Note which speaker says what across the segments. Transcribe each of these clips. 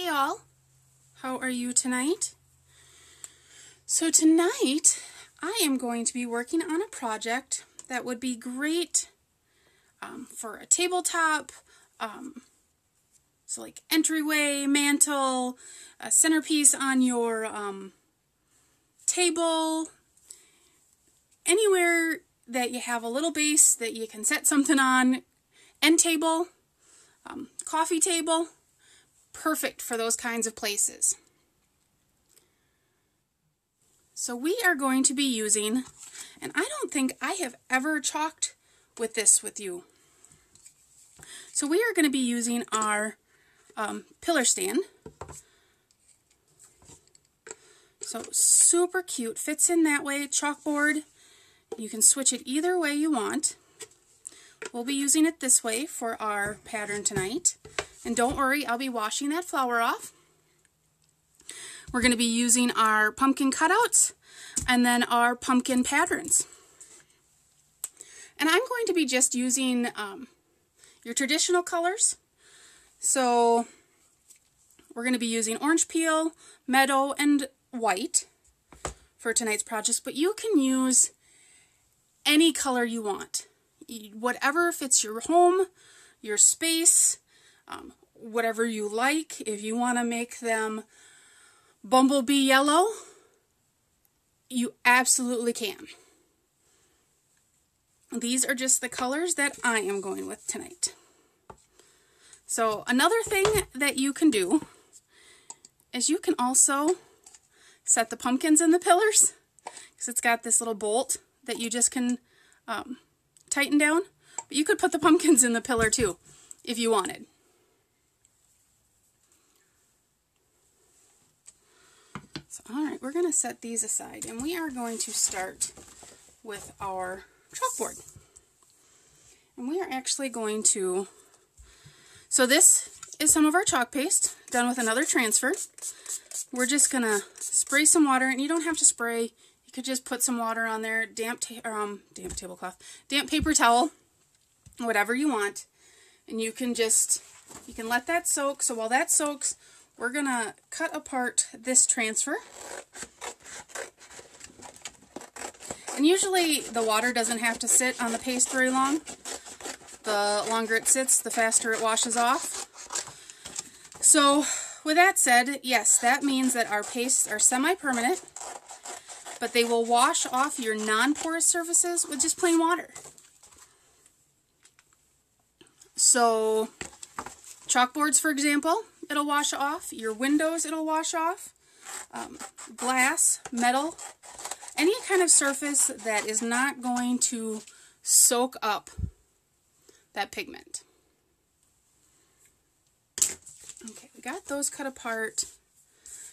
Speaker 1: Hey all, how are you tonight? So tonight I am going to be working on a project that would be great for a tabletop, so like entryway, mantle, a centerpiece on your table, anywhere that you have a little base that you can set something on, end table, coffee table. Perfect for those kinds of places. So we are going to be using, and I don't think I have ever chalked with this with you. So we are going to be using our pillar stand. So super cute, fits in that way, chalkboard. You can switch it either way you want. We'll be using it this way for our pattern tonight. And don't worry, I'll be washing that flour off. We're going to be using our pumpkin cutouts and then our pumpkin patterns. And I'm going to be just using your traditional colors. So we're going to be using orange peel, meadow, and white for tonight's project. But you can use any color you want. Whatever fits your home, your space, whatever you like. If you want to make them bumblebee yellow, you absolutely can. These are just the colors that I am going with tonight. So another thing that you can do is you can also set the pumpkins in the pillars, because it's got this little bolt that you just can tighten down. But you could put the pumpkins in the pillar too if you wanted. So, alright, we're going to set these aside, and we are going to start with our chalkboard. And we are actually going to, so this is some of our chalk paste done with another transfer. We're just going to spray some water, and you don't have to spray. You could just put some water on there, damp tablecloth, damp paper towel, whatever you want. And you can let that soak. So while that soaks, we're going to cut apart this transfer. And usually the water doesn't have to sit on the paste very long. The longer it sits, the faster it washes off. So with that said, yes, that means that our pastes are semi-permanent, but they will wash off your non-porous surfaces with just plain water. So chalkboards, for example, it'll wash off. Your windows, it'll wash off. Glass, metal, any kind of surface that is not going to soak up that pigment. Okay, we got those cut apart.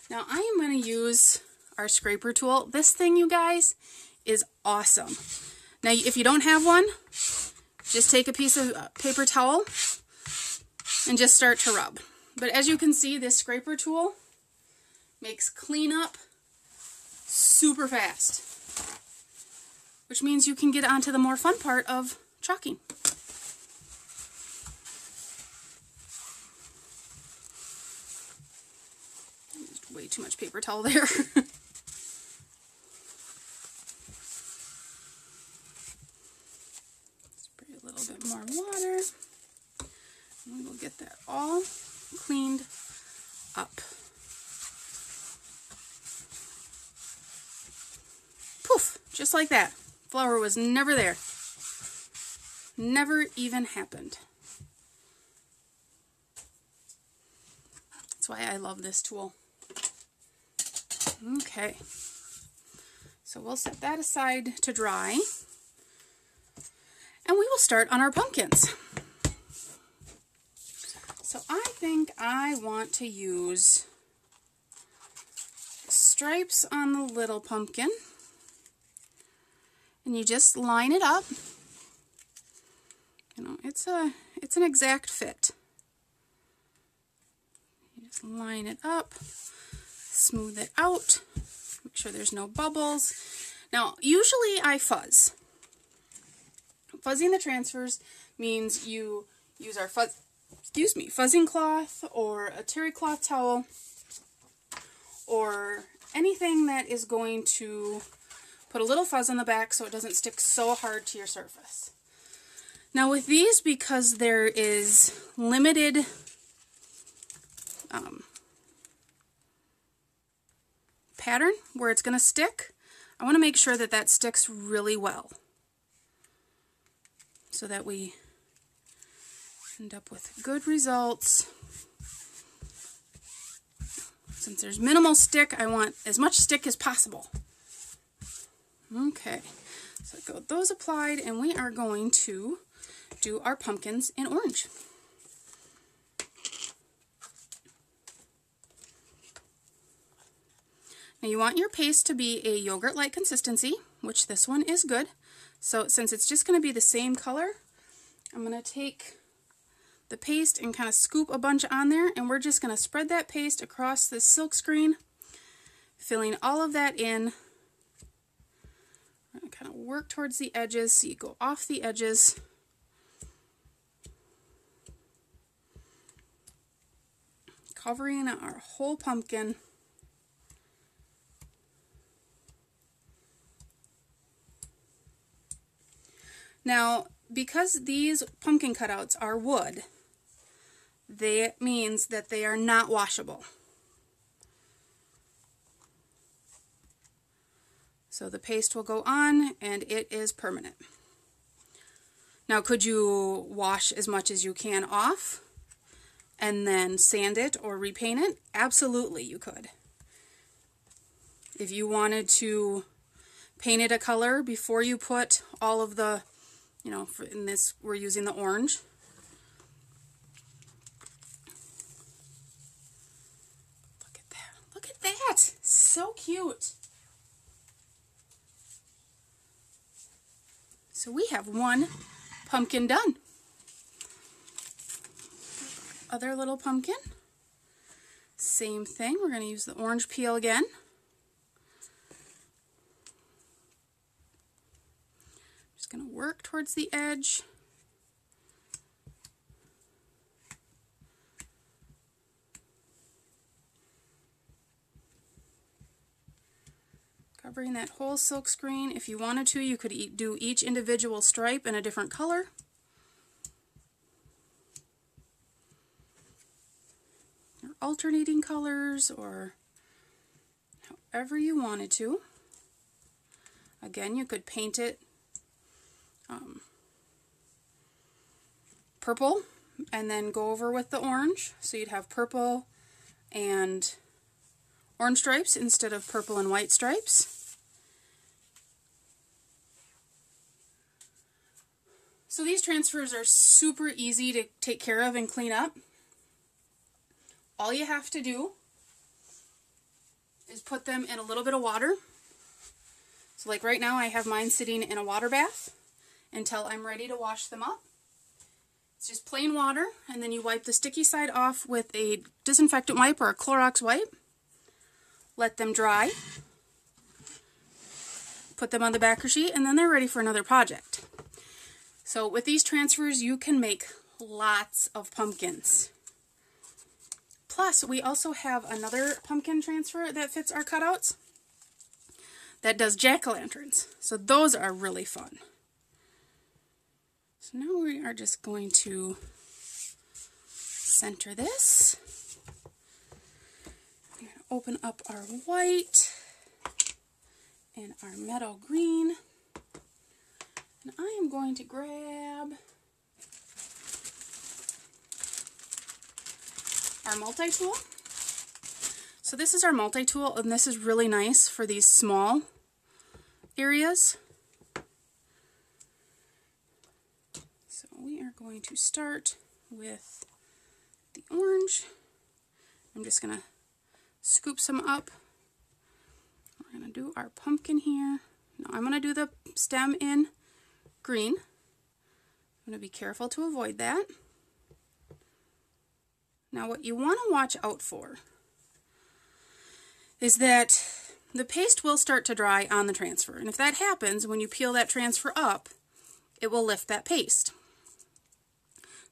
Speaker 1: Now I am going to use our scraper tool. This thing, you guys, is awesome. Now if you don't have one, just take a piece of paper towel and just start to rub. But as you can see, this scraper tool makes cleanup super fast, which means you can get onto the more fun part of chalking. Used way too much paper towel there. Spray a little bit more water. And we'll get that all cleaned up. Poof! Just like that. Flour was never there. Never even happened. That's why I love this tool. Okay. So we'll set that aside to dry. And we will start on our pumpkins. So I think I want to use stripes on the little pumpkin. And you just line it up. You know, it's an exact fit. You just line it up, smooth it out, make sure there's no bubbles. Now, usually I fuzz. Fuzzing the transfers means you use our fuzzing cloth or a terry cloth towel or anything that is going to put a little fuzz on the back so it doesn't stick so hard to your surface. Now with these, because there is limited pattern where it's going to stick, I want to make sure that that sticks really well so that we end up with good results. Since there's minimal stick, I want as much stick as possible. Okay, so I've got those applied, and we are going to do our pumpkins in orange. Now you want your paste to be a yogurt-like consistency, which this one is good. So since it's just going to be the same color, I'm going to take the paste and kind of scoop a bunch on there, and we're just going to spread that paste across this silk screen, filling all of that in. We're going to kind of work towards the edges so you go off the edges. Covering our whole pumpkin. Now, because these pumpkin cutouts are wood, that means that they are not washable. So the paste will go on and it is permanent. Now, could you wash as much as you can off and then sand it or repaint it? Absolutely, you could. If you wanted to paint it a color before you put all of the, in this we're using the orange. Look at that. Look at that. So cute. So we have one pumpkin done. Other little pumpkin. Same thing. We're going to use the orange peel again. Just going to work towards the edge. Covering that whole silk screen. If you wanted to, you could do each individual stripe in a different color. Or alternating colors, or however you wanted to. Again, you could paint it purple and then go over with the orange. So you'd have purple and orange stripes instead of purple and white stripes. So these transfers are super easy to take care of and clean up. All you have to do is put them in a little bit of water. So like right now I have mine sitting in a water bath until I'm ready to wash them up. It's just plain water, and then you wipe the sticky side off with a disinfectant wipe or a Clorox wipe. Let them dry. Put them on the backer sheet, and then they're ready for another project. So with these transfers, you can make lots of pumpkins. Plus, we also have another pumpkin transfer that fits our cutouts that does jack-o'-lanterns. So those are really fun. So now we are just going to center this. We're going to open up our white and our meadow green. And I am going to grab our multi-tool. So this is our multi-tool, and this is really nice for these small areas. So we are going to start with the orange. I'm just going to scoop some up. We're going to do our pumpkin here. Now I'm going to do the stem in green. I'm going to be careful to avoid that. Now what you want to watch out for is that the paste will start to dry on the transfer. And if that happens, when you peel that transfer up, it will lift that paste.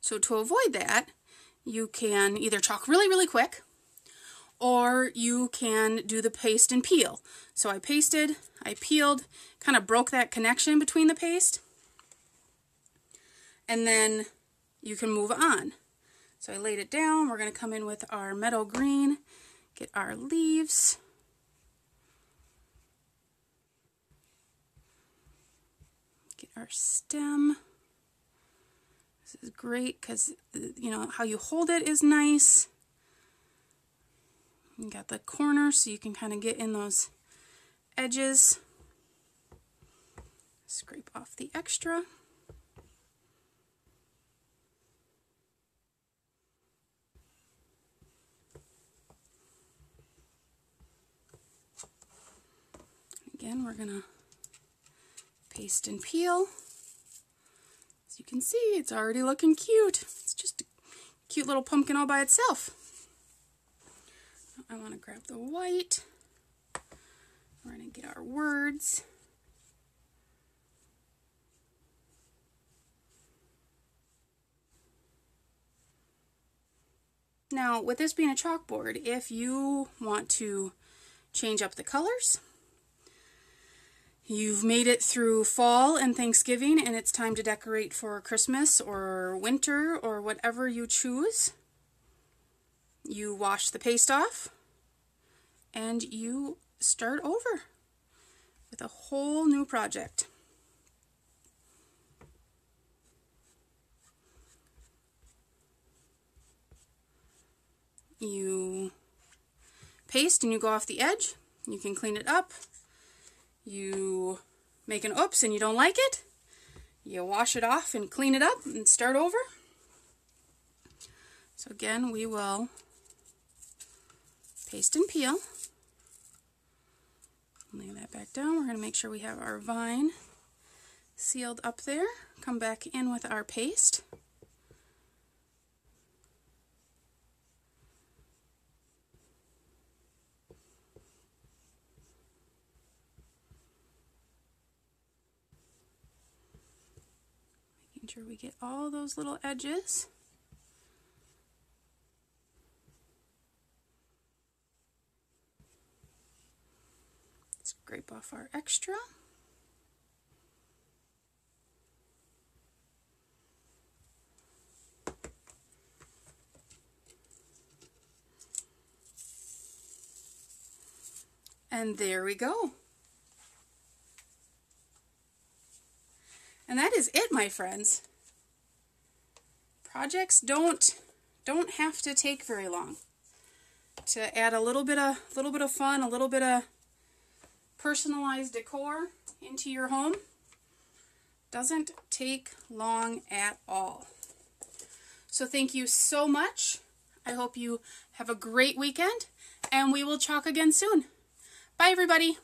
Speaker 1: So to avoid that, you can either chalk really, really quick, or you can do the paste and peel. So I pasted, I peeled, kind of broke that connection between the paste, and then you can move on. So I laid it down. We're going to come in with our meadow green, get our leaves. Get our stem. This is great because, you know, how you hold it is nice. You got the corner so you can kind of get in those edges. Scrape off the extra. Again, we're going to paste and peel. As you can see, it's already looking cute. It's just a cute little pumpkin all by itself. I want to grab the white. We're going to get our words. Now, with this being a chalkboard, if you want to change up the colors, you've made it through fall and Thanksgiving and it's time to decorate for Christmas or winter or whatever you choose, you wash the paste off and you start over with a whole new project. You paste and you go off the edge. You can clean it up. You make an oops and you don't like it, you wash it off and clean it up and start over. So again, we will paste and peel. Lay that back down. We're going to make sure we have our vine sealed up there. Come back in with our paste. Making sure we get all those little edges. Scrape off our extra. And there we go. And that is it, my friends. Projects don't have to take very long. To add a little bit of fun, a little bit of personalized decor into your home doesn't take long at all. So thank you so much. I hope you have a great weekend and we will chalk again soon. Bye everybody.